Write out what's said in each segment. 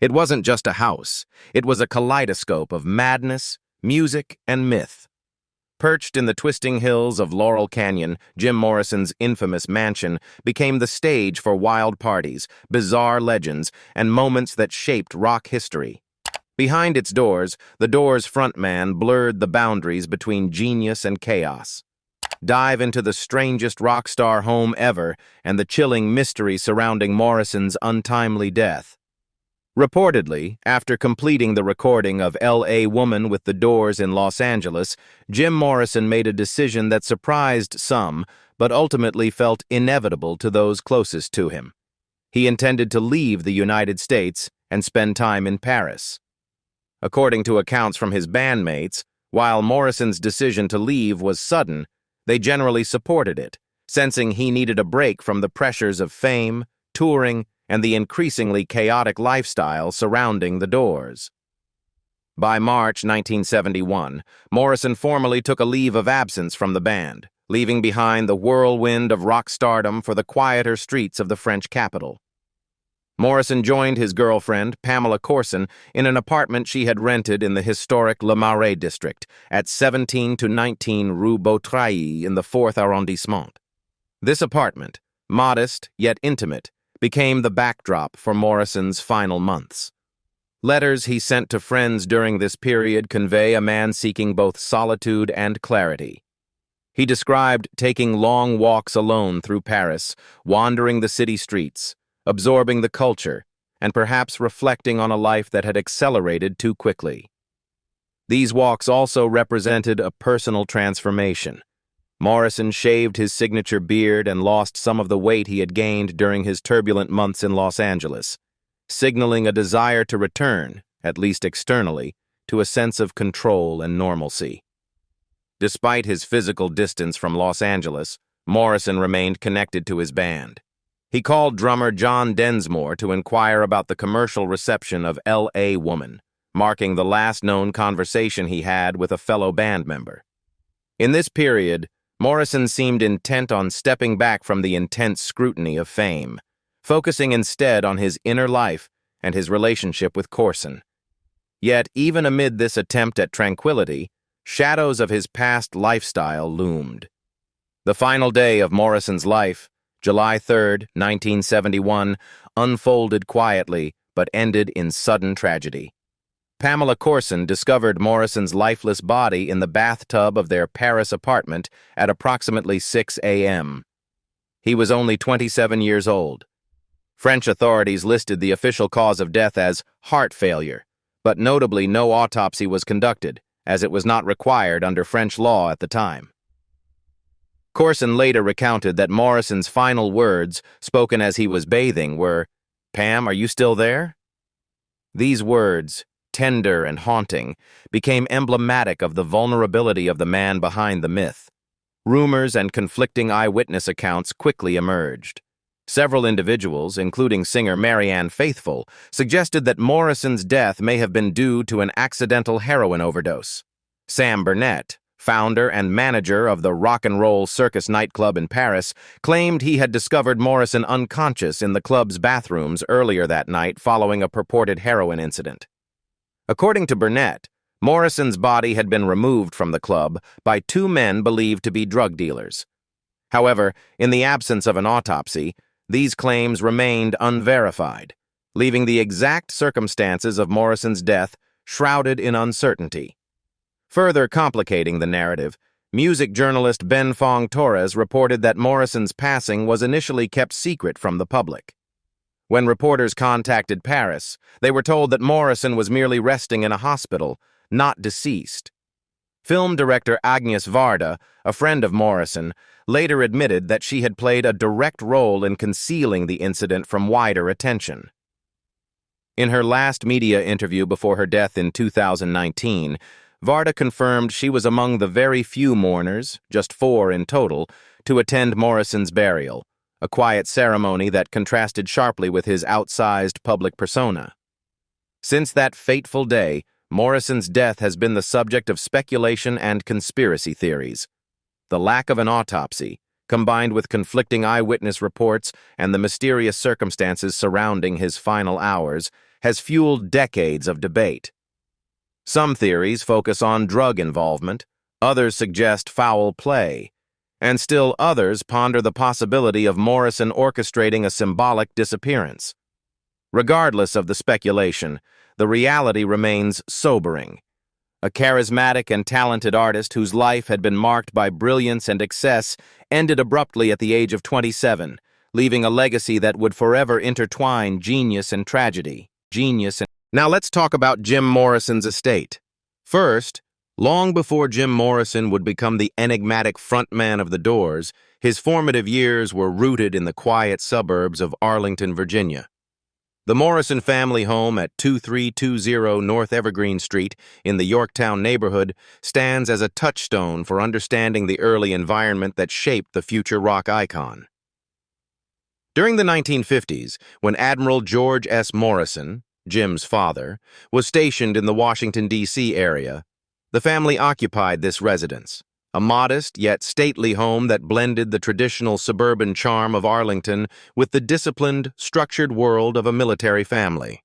It wasn't just a house. It was a kaleidoscope of madness, music, and myth. Perched in the twisting hills of Laurel Canyon, Jim Morrison's infamous mansion became the stage for wild parties, bizarre legends, and moments that shaped rock history. Behind its doors, the Doors' frontman blurred the boundaries between genius and chaos. Dive into the strangest rock star home ever and the chilling mystery surrounding Morrison's untimely death. Reportedly, after completing the recording of L.A. Woman with the Doors in Los Angeles, Jim Morrison made a decision that surprised some, but ultimately felt inevitable to those closest to him. He intended to leave the United States and spend time in Paris. According to accounts from his bandmates, while Morrison's decision to leave was sudden, they generally supported it, sensing he needed a break from the pressures of fame, touring, and the increasingly chaotic lifestyle surrounding the Doors. By March 1971, Morrison formally took a leave of absence from the band, leaving behind the whirlwind of rock stardom for the quieter streets of the French capital. Morrison joined his girlfriend, Pamela Corson, in an apartment she had rented in the historic Le Marais district at 17 to 19 Rue Beautreillis in the 4th arrondissement. This apartment, modest yet intimate, became the backdrop for Morrison's final months. Letters he sent to friends during this period convey a man seeking both solitude and clarity. He described taking long walks alone through Paris, wandering the city streets, absorbing the culture, and perhaps reflecting on a life that had accelerated too quickly. These walks also represented a personal transformation. Morrison shaved his signature beard and lost some of the weight he had gained during his turbulent months in Los Angeles, signaling a desire to return, at least externally, to a sense of control and normalcy. Despite his physical distance from Los Angeles, Morrison remained connected to his band. He called drummer John Densmore to inquire about the commercial reception of L.A. Woman, marking the last known conversation he had with a fellow band member. In this period, Morrison seemed intent on stepping back from the intense scrutiny of fame, focusing instead on his inner life and his relationship with Corson. Yet, even amid this attempt at tranquility, shadows of his past lifestyle loomed. The final day of Morrison's life, July 3, 1971, unfolded quietly but ended in sudden tragedy. Pamela Corson discovered Morrison's lifeless body in the bathtub of their Paris apartment at approximately 6 a.m. He was only 27 years old. French authorities listed the official cause of death as heart failure, but notably no autopsy was conducted, as it was not required under French law at the time. Corson later recounted that Morrison's final words, spoken as he was bathing, were, "Pam, are you still there?" These words, tender and haunting, became emblematic of the vulnerability of the man behind the myth. Rumors and conflicting eyewitness accounts quickly emerged. Several individuals, including singer Marianne Faithfull, suggested that Morrison's death may have been due to an accidental heroin overdose. Sam Burnett, founder and manager of the Rock and Roll Circus nightclub in Paris, claimed he had discovered Morrison unconscious in the club's bathrooms earlier that night following a purported heroin incident. According to Burnett, Morrison's body had been removed from the club by two men believed to be drug dealers. However, in the absence of an autopsy, these claims remained unverified, leaving the exact circumstances of Morrison's death shrouded in uncertainty. Further complicating the narrative, music journalist Ben Fong Torres reported that Morrison's passing was initially kept secret from the public. When reporters contacted Paris, they were told that Morrison was merely resting in a hospital, not deceased. Film director Agnes Varda, a friend of Morrison, later admitted that she had played a direct role in concealing the incident from wider attention. In her last media interview before her death in 2019, Varda confirmed she was among the very few mourners, just 4 in total, to attend Morrison's burial, a quiet ceremony that contrasted sharply with his outsized public persona. Since that fateful day, Morrison's death has been the subject of speculation and conspiracy theories. The lack of an autopsy, combined with conflicting eyewitness reports and the mysterious circumstances surrounding his final hours, has fueled decades of debate. Some theories focus on drug involvement, others suggest foul play, and still others ponder the possibility of Morrison orchestrating a symbolic disappearance. Regardless of the speculation, the reality remains sobering. A charismatic and talented artist whose life had been marked by brilliance and excess ended abruptly at the age of 27, leaving a legacy that would forever intertwine genius and tragedy. Now let's talk about Jim Morrison's estate. First, long before Jim Morrison would become the enigmatic frontman of the Doors, his formative years were rooted in the quiet suburbs of Arlington, Virginia. The Morrison family home at 2320 North Evergreen Street in the Yorktown neighborhood stands as a touchstone for understanding the early environment that shaped the future rock icon. During the 1950s, when Admiral George S. Morrison, Jim's father, was stationed in the Washington, D.C. area, the family occupied this residence, a modest yet stately home that blended the traditional suburban charm of Arlington with the disciplined, structured world of a military family.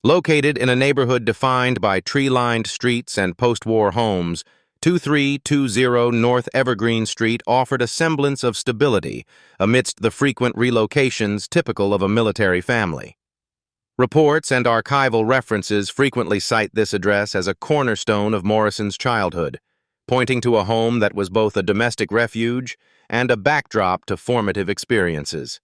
Located in a neighborhood defined by tree-lined streets and post-war homes, 2320 North Evergreen Street offered a semblance of stability amidst the frequent relocations typical of a military family. Reports and archival references frequently cite this address as a cornerstone of Morrison's childhood, pointing to a home that was both a domestic refuge and a backdrop to formative experiences.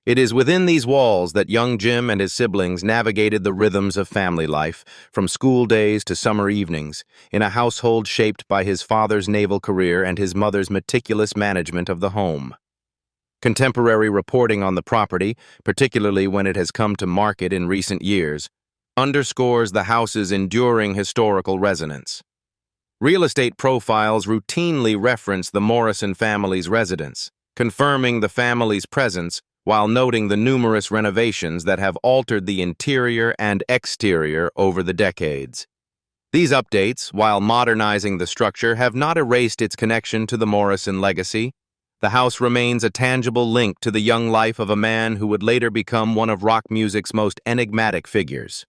It is within these walls that young Jim and his siblings navigated the rhythms of family life, from school days to summer evenings, in a household shaped by his father's naval career and his mother's meticulous management of the home. Contemporary reporting on the property, particularly when it has come to market in recent years, underscores the house's enduring historical resonance. Real estate profiles routinely reference the Morrison family's residence, confirming the family's presence while noting the numerous renovations that have altered the interior and exterior over the decades. These updates, while modernizing the structure, have not erased its connection to the Morrison legacy. The house remains a tangible link to the young life of a man who would later become one of rock music's most enigmatic figures.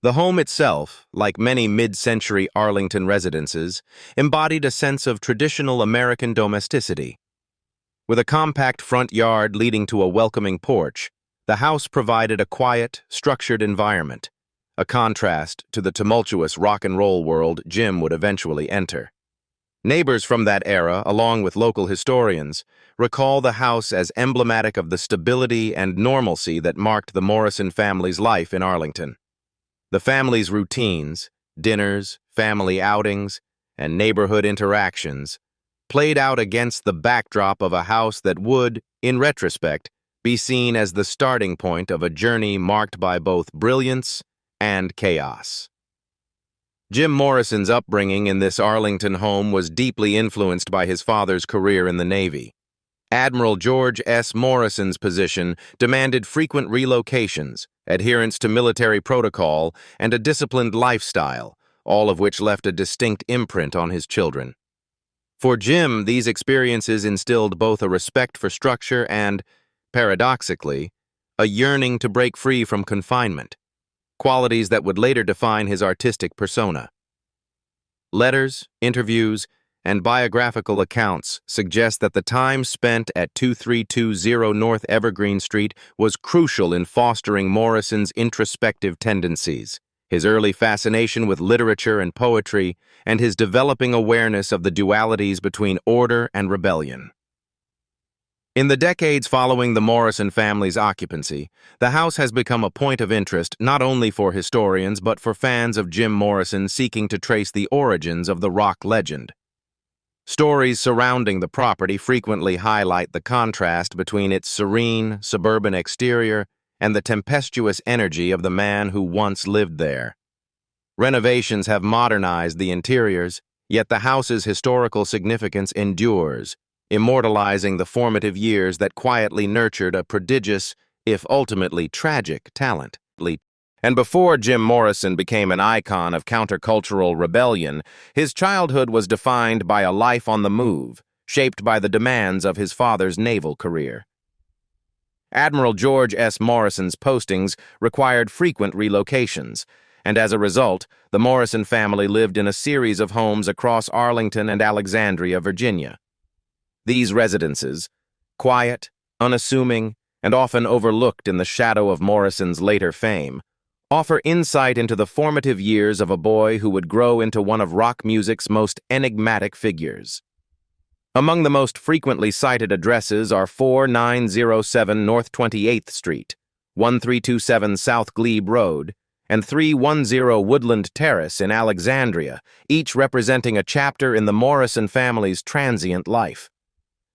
The home itself, like many mid-century Arlington residences, embodied a sense of traditional American domesticity. With a compact front yard leading to a welcoming porch, the house provided a quiet, structured environment, a contrast to the tumultuous rock and roll world Jim would eventually enter. Neighbors from that era, along with local historians, recall the house as emblematic of the stability and normalcy that marked the Morrison family's life in Arlington. The family's routines, dinners, family outings, and neighborhood interactions played out against the backdrop of a house that would, in retrospect, be seen as the starting point of a journey marked by both brilliance and chaos. Jim Morrison's upbringing in this Arlington home was deeply influenced by his father's career in the Navy. Admiral George S. Morrison's position demanded frequent relocations, adherence to military protocol, and a disciplined lifestyle, all of which left a distinct imprint on his children. For Jim, these experiences instilled both a respect for structure and, paradoxically, a yearning to break free from confinement, qualities that would later define his artistic persona. Letters, interviews, and biographical accounts suggest that the time spent at 2320 North Evergreen Street was crucial in fostering Morrison's introspective tendencies, his early fascination with literature and poetry, and his developing awareness of the dualities between order and rebellion. In the decades following the Morrison family's occupancy, the house has become a point of interest not only for historians but for fans of Jim Morrison seeking to trace the origins of the rock legend. Stories surrounding the property frequently highlight the contrast between its serene, suburban exterior and the tempestuous energy of the man who once lived there. Renovations have modernized the interiors, yet the house's historical significance endures, immortalizing the formative years that quietly nurtured a prodigious, if ultimately tragic, talent. And before Jim Morrison became an icon of countercultural rebellion, his childhood was defined by a life on the move, shaped by the demands of his father's naval career. Admiral George S. Morrison's postings required frequent relocations, and as a result, the Morrison family lived in a series of homes across Arlington and Alexandria, Virginia. These residences, quiet, unassuming, and often overlooked in the shadow of Morrison's later fame, offer insight into the formative years of a boy who would grow into one of rock music's most enigmatic figures. Among the most frequently cited addresses are 4907 North 28th Street, 1327 South Glebe Road, and 310 Woodland Terrace in Alexandria, each representing a chapter in the Morrison family's transient life.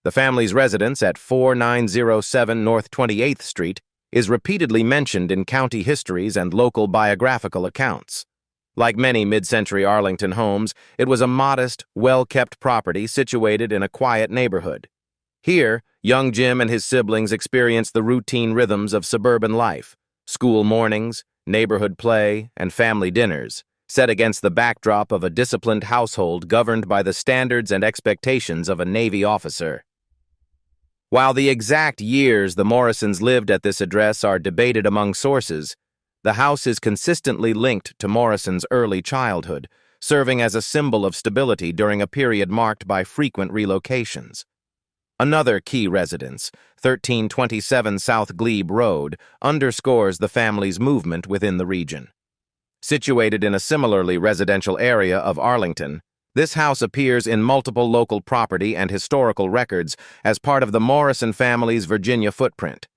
The family's residence at 4907 North 28th Street is repeatedly mentioned in county histories and local biographical accounts. Like many mid-century Arlington homes, it was a modest, well-kept property situated in a quiet neighborhood. Here, young Jim and his siblings experienced the routine rhythms of suburban life: school mornings, neighborhood play, and family dinners, set against the backdrop of a disciplined household governed by the standards and expectations of a Navy officer. While the exact years the Morrisons lived at this address are debated among sources, the house is consistently linked to Morrison's early childhood, serving as a symbol of stability during a period marked by frequent relocations. Another key residence, 1327 South Glebe Road, underscores the family's movement within the region. Situated in a similarly residential area of Arlington, this house appears in multiple local property and historical records as part of the Morrison family's Virginia footprint.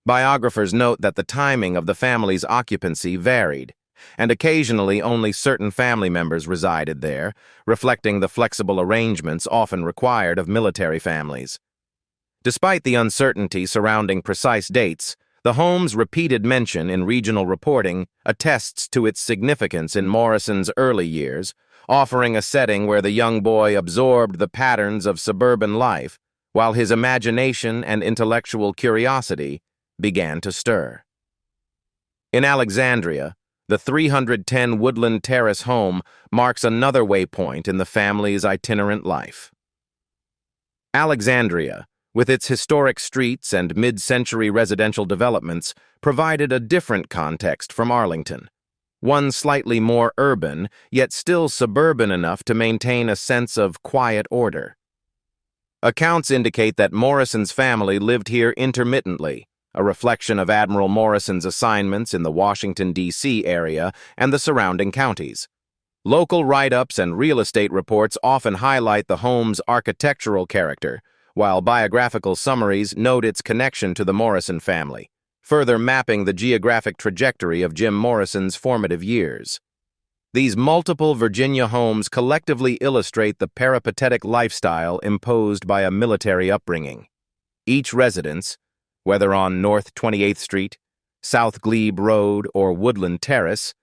Biographers note that the timing of the family's occupancy varied, and occasionally only certain family members resided there, reflecting the flexible arrangements often required of military families. Despite the uncertainty surrounding precise dates, the home's repeated mention in regional reporting attests to its significance in Morrison's early years, offering a setting where the young boy absorbed the patterns of suburban life, while his imagination and intellectual curiosity began to stir. In Alexandria, the 310 Woodland Terrace home marks another waypoint in the family's itinerant life. Alexandria, with its historic streets and mid-century residential developments, provided a different context from Arlington, one slightly more urban, yet still suburban enough to maintain a sense of quiet order. Accounts indicate that Morrison's family lived here intermittently, a reflection of Admiral Morrison's assignments in the Washington, D.C. area and the surrounding counties. Local write-ups and real estate reports often highlight the home's architectural character, while biographical summaries note its connection to the Morrison family, further mapping the geographic trajectory of Jim Morrison's formative years. These multiple Virginia homes collectively illustrate the peripatetic lifestyle imposed by a military upbringing. Each residence, whether on North 28th Street, South Glebe Road, or Woodland Terrace,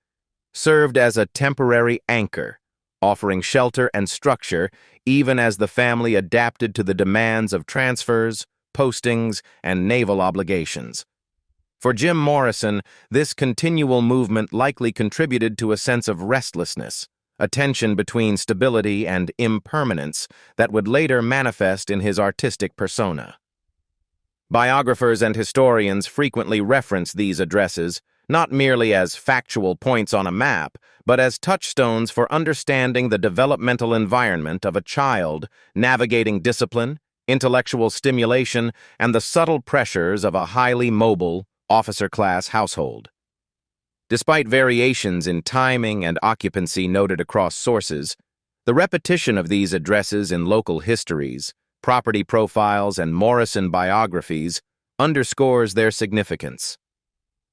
served as a temporary anchor, offering shelter and structure even as the family adapted to the demands of transfers, postings, and naval obligations. For Jim Morrison, this continual movement likely contributed to a sense of restlessness, a tension between stability and impermanence that would later manifest in his artistic persona. Biographers and historians frequently reference these addresses, not merely as factual points on a map, but as touchstones for understanding the developmental environment of a child navigating discipline, intellectual stimulation, and the subtle pressures of a highly mobile, officer-class household. Despite variations in timing and occupancy noted across sources, the repetition of these addresses in local histories, property profiles, and Morrison biographies underscores their significance.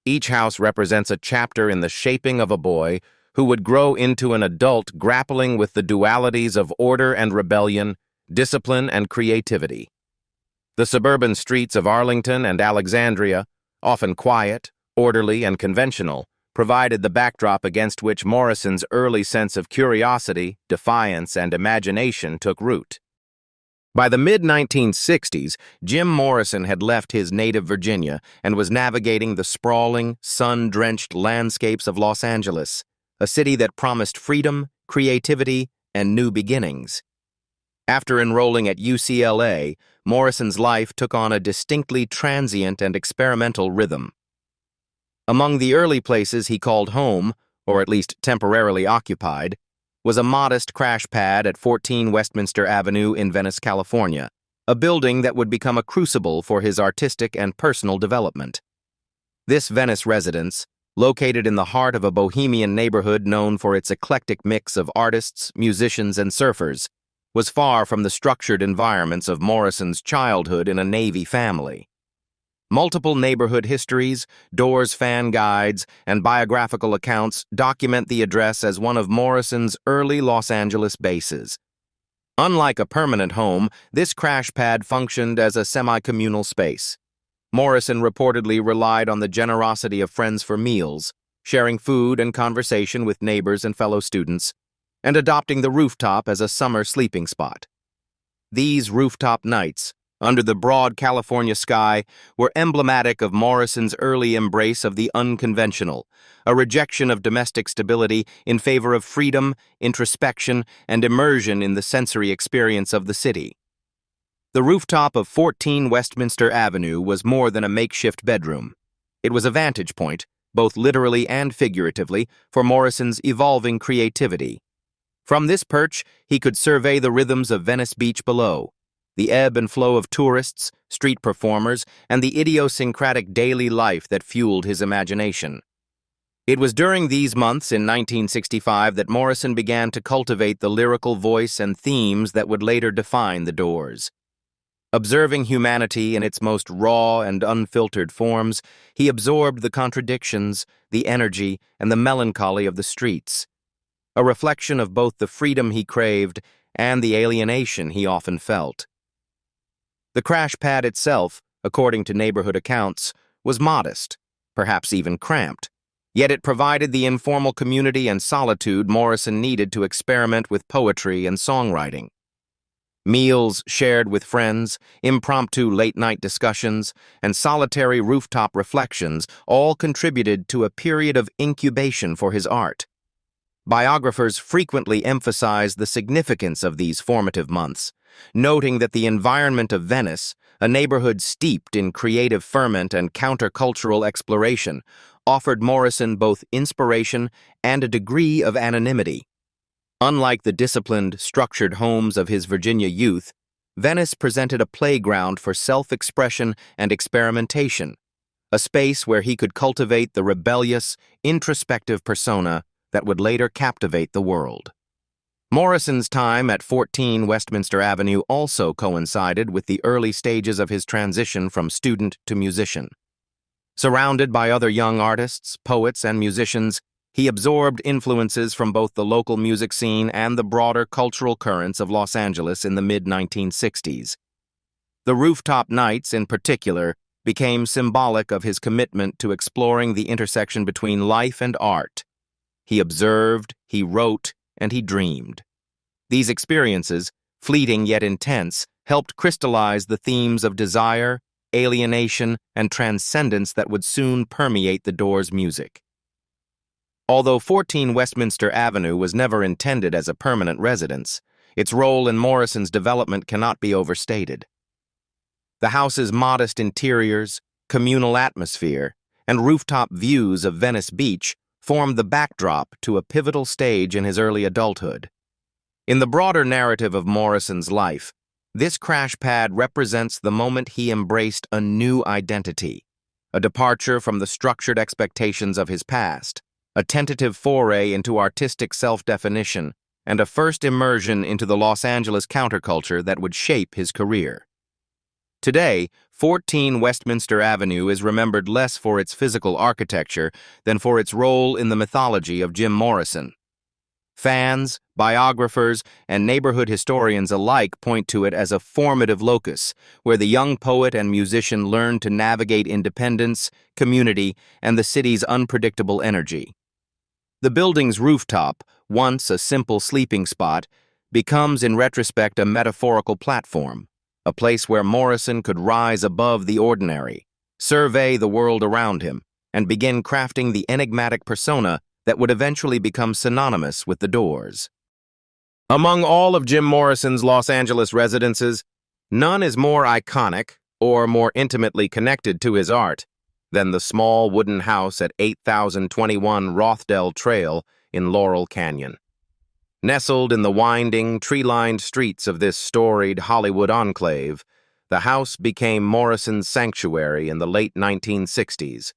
Each house represents a chapter in the shaping of a boy who would grow into an adult grappling with the dualities of order and rebellion, discipline and creativity. The suburban streets of Arlington and Alexandria, often quiet, orderly, and conventional, provided the backdrop against which Morrison's early sense of curiosity, defiance, and imagination took root. By the mid-1960s, Jim Morrison had left his native Virginia and was navigating the sprawling, sun-drenched landscapes of Los Angeles, a city that promised freedom, creativity, and new beginnings. After enrolling at UCLA, Morrison's life took on a distinctly transient and experimental rhythm. Among the early places he called home, or at least temporarily occupied, was a modest crash pad at 14 Westminster Avenue in Venice, California, a building that would become a crucible for his artistic and personal development. This Venice residence, located in the heart of a bohemian neighborhood known for its eclectic mix of artists, musicians, and surfers, was far from the structured environments of Morrison's childhood in a Navy family. Multiple neighborhood histories, Doors fan guides, and biographical accounts document the address as one of Morrison's early Los Angeles bases. Unlike a permanent home, this crash pad functioned as a semi-communal space. Morrison reportedly relied on the generosity of friends for meals, sharing food and conversation with neighbors and fellow students, and adopting the rooftop as a summer sleeping spot. These rooftop nights, under the broad California sky, were emblematic of Morrison's early embrace of the unconventional, a rejection of domestic stability in favor of freedom, introspection, and immersion in the sensory experience of the city. The rooftop of 14 Westminster Avenue was more than a makeshift bedroom. It was a vantage point, both literally and figuratively, for Morrison's evolving creativity. From this perch, he could survey the rhythms of Venice Beach below, the ebb and flow of tourists, street performers, and the idiosyncratic daily life that fueled his imagination. It was during these months in 1965 that Morrison began to cultivate the lyrical voice and themes that would later define the Doors. Observing humanity in its most raw and unfiltered forms, he absorbed the contradictions, the energy, and the melancholy of the streets, a reflection of both the freedom he craved and the alienation he often felt. The crash pad itself, according to neighborhood accounts, was modest, perhaps even cramped, yet it provided the informal community and solitude Morrison needed to experiment with poetry and songwriting. Meals shared with friends, impromptu late-night discussions, and solitary rooftop reflections all contributed to a period of incubation for his art. Biographers frequently emphasize the significance of these formative months, noting that the environment of Venice, a neighborhood steeped in creative ferment and countercultural exploration, offered Morrison both inspiration and a degree of anonymity. Unlike the disciplined, structured homes of his Virginia youth, Venice presented a playground for self-expression and experimentation, a space where he could cultivate the rebellious, introspective persona that would later captivate the world. Morrison's time at 14 Westminster Avenue also coincided with the early stages of his transition from student to musician. Surrounded by other young artists, poets, and musicians, he absorbed influences from both the local music scene and the broader cultural currents of Los Angeles in the mid-1960s. The rooftop nights, in particular, became symbolic of his commitment to exploring the intersection between life and art. He observed, he wrote, and he dreamed. These experiences, fleeting yet intense, helped crystallize the themes of desire, alienation, and transcendence that would soon permeate the Doors' music. Although 14 Westminster Avenue was never intended as a permanent residence, its role in Morrison's development cannot be overstated. The house's modest interiors, communal atmosphere, and rooftop views of Venice Beach formed the backdrop to a pivotal stage in his early adulthood. In the broader narrative of Morrison's life, this crash pad represents the moment he embraced a new identity, a departure from the structured expectations of his past, a tentative foray into artistic self-definition, and a first immersion into the Los Angeles counterculture that would shape his career. Today, 14 Westminster Avenue is remembered less for its physical architecture than for its role in the mythology of Jim Morrison. Fans, biographers, and neighborhood historians alike point to it as a formative locus where the young poet and musician learned to navigate independence, community, and the city's unpredictable energy. The building's rooftop, once a simple sleeping spot, becomes in retrospect a metaphorical platform, a place where Morrison could rise above the ordinary, survey the world around him, and begin crafting the enigmatic persona that would eventually become synonymous with the Doors. Among all of Jim Morrison's Los Angeles residences, none is more iconic or more intimately connected to his art than the small wooden house at 8021 Rothdale Trail in Laurel Canyon. Nestled in the winding, tree-lined streets of this storied Hollywood enclave, the house became Morrison's sanctuary in the late 1960s,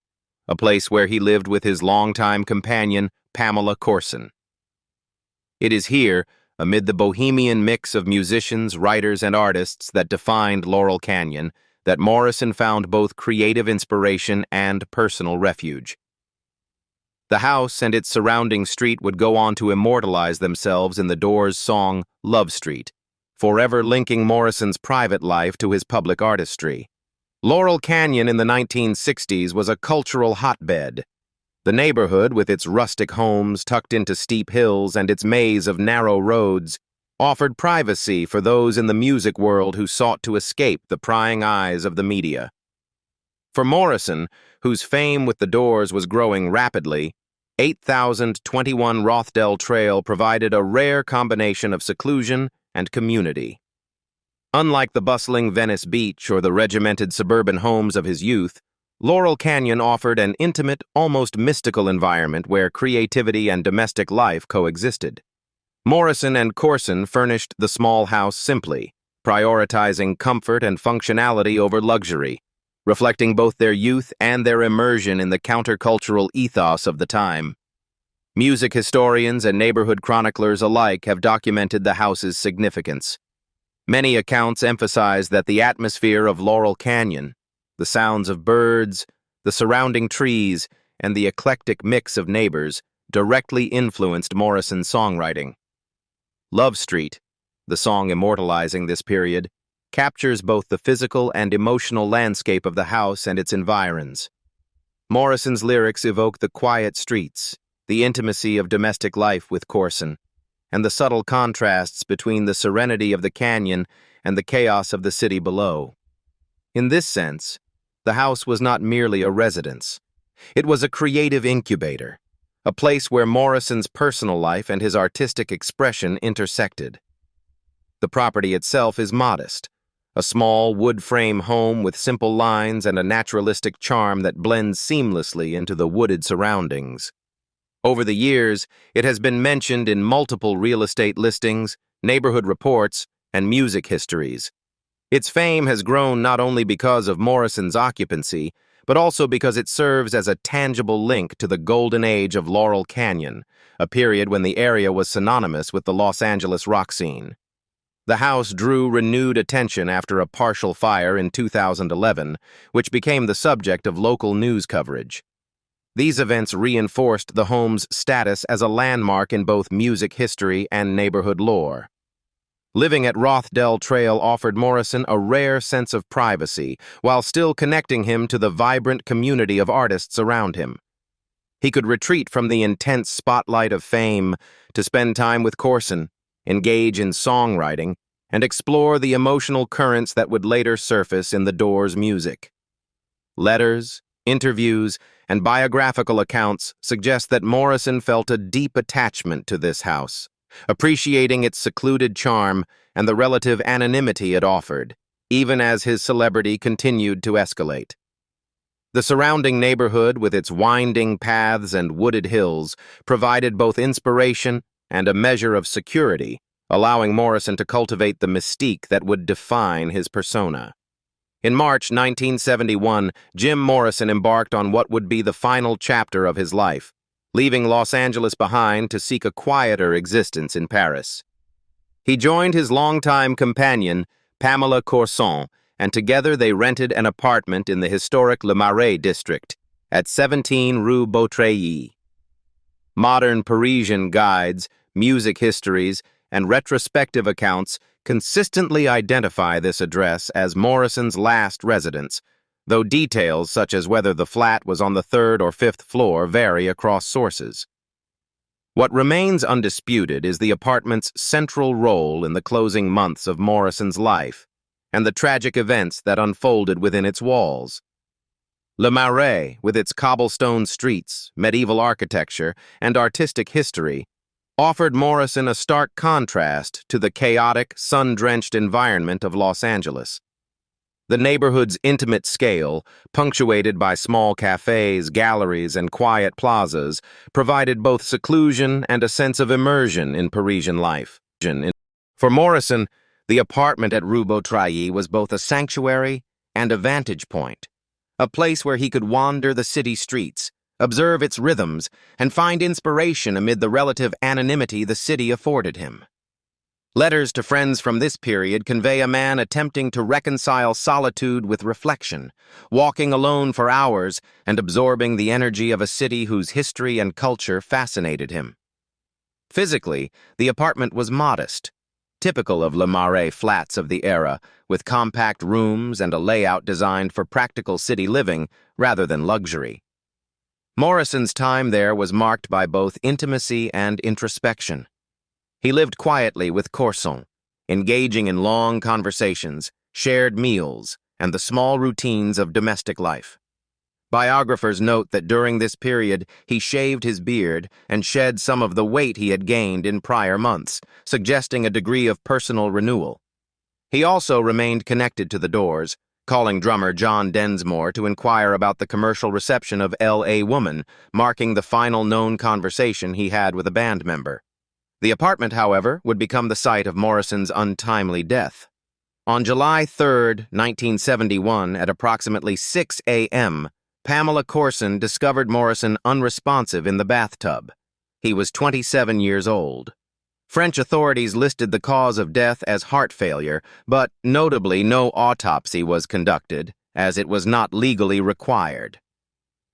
a place where he lived with his longtime companion, Pamela Corson. It is here, amid the bohemian mix of musicians, writers, and artists that defined Laurel Canyon, that Morrison found both creative inspiration and personal refuge. The house and its surrounding street would go on to immortalize themselves in the Doors' song Love Street, forever linking Morrison's private life to his public artistry. Laurel Canyon in the 1960s was a cultural hotbed. The neighborhood, with its rustic homes tucked into steep hills and its maze of narrow roads, offered privacy for those in the music world who sought to escape the prying eyes of the media. For Morrison, whose fame with the Doors was growing rapidly, 8021 Rothdale Trail provided a rare combination of seclusion and community. Unlike the bustling Venice Beach or the regimented suburban homes of his youth, Laurel Canyon offered an intimate, almost mystical environment where creativity and domestic life coexisted. Morrison and Corson furnished the small house simply, prioritizing comfort and functionality over luxury, reflecting both their youth and their immersion in the countercultural ethos of the time. Music historians and neighborhood chroniclers alike have documented the house's significance. Many accounts emphasize that the atmosphere of Laurel Canyon, the sounds of birds, the surrounding trees, and the eclectic mix of neighbors directly influenced Morrison's songwriting. Love Street, the song immortalizing this period, captures both the physical and emotional landscape of the house and its environs. Morrison's lyrics evoke the quiet streets, the intimacy of domestic life with Corson, and the subtle contrasts between the serenity of the canyon and the chaos of the city below. In this sense, the house was not merely a residence. It was a creative incubator, a place where Morrison's personal life and his artistic expression intersected. The property itself is modest, a small wood frame home with simple lines and a naturalistic charm that blends seamlessly into the wooded surroundings. Over the years, it has been mentioned in multiple real estate listings, neighborhood reports, and music histories. Its fame has grown not only because of Morrison's occupancy, but also because it serves as a tangible link to the golden age of Laurel Canyon, a period when the area was synonymous with the Los Angeles rock scene. The house drew renewed attention after a partial fire in 2011, which became the subject of local news coverage. These events reinforced the home's status as a landmark in both music history and neighborhood lore. Living at Rothdale Trail offered Morrison a rare sense of privacy, while still connecting him to the vibrant community of artists around him. He could retreat from the intense spotlight of fame to spend time with Corson, engage in songwriting, and explore the emotional currents that would later surface in the Doors' music. Letters, interviews, and biographical accounts suggest that Morrison felt a deep attachment to this house, appreciating its secluded charm and the relative anonymity it offered, even as his celebrity continued to escalate. The surrounding neighborhood, with its winding paths and wooded hills, provided both inspiration and a measure of security, allowing Morrison to cultivate the mystique that would define his persona. In March 1971, Jim Morrison embarked on what would be the final chapter of his life, leaving Los Angeles behind to seek a quieter existence in Paris. He joined his longtime companion, Pamela Corson, and together they rented an apartment in the historic Le Marais district at 17 Rue Beautreillis. Modern Parisian guides, music histories, and retrospective accounts consistently identify this address as Morrison's last residence, though details such as whether the flat was on the 3rd or 5th floor vary across sources. What remains undisputed is the apartment's central role in the closing months of Morrison's life, and the tragic events that unfolded within its walls. Le Marais, with its cobblestone streets, medieval architecture, and artistic history, offered Morrison a stark contrast to the chaotic, sun-drenched environment of Los Angeles. The neighborhood's intimate scale, punctuated by small cafes, galleries, and quiet plazas, provided both seclusion and a sense of immersion in Parisian life. For Morrison, the apartment at Rue Beautreuil was both a sanctuary and a vantage point, a place where he could wander the city streets, observe its rhythms, and find inspiration amid the relative anonymity the city afforded him. Letters to friends from this period convey a man attempting to reconcile solitude with reflection, walking alone for hours and absorbing the energy of a city whose history and culture fascinated him. Physically, the apartment was modest, typical of Le Marais flats of the era, with compact rooms and a layout designed for practical city living rather than luxury. Morrison's time there was marked by both intimacy and introspection. He lived quietly with Morrison, engaging in long conversations, shared meals, and the small routines of domestic life. Biographers note that during this period he shaved his beard and shed some of the weight he had gained in prior months, suggesting a degree of personal renewal. He also remained connected to the Doors, calling drummer John Densmore to inquire about the commercial reception of L.A. Woman, marking the final known conversation he had with a band member. The apartment, however, would become the site of Morrison's untimely death. On July 3, 1971, at approximately 6 a.m., Pamela Corson discovered Morrison unresponsive in the bathtub. He was 27 years old. French authorities listed the cause of death as heart failure, but notably no autopsy was conducted, as it was not legally required.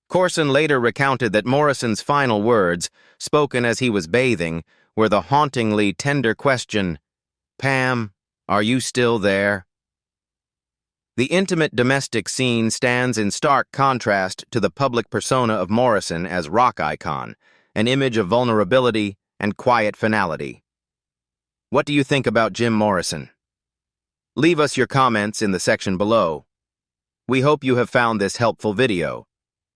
Corson later recounted that Morrison's final words, spoken as he was bathing, were the hauntingly tender question, "Pam, are you still there?" The intimate domestic scene stands in stark contrast to the public persona of Morrison as rock icon, an image of vulnerability and quiet finality. What do you think about Jim Morrison? Leave us your comments in the section below. We hope you have found this helpful video.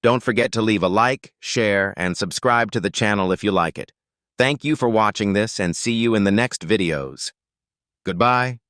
Don't forget to leave a like, share, and subscribe to the channel if you like it. Thank you for watching this and see you in the next videos. Goodbye.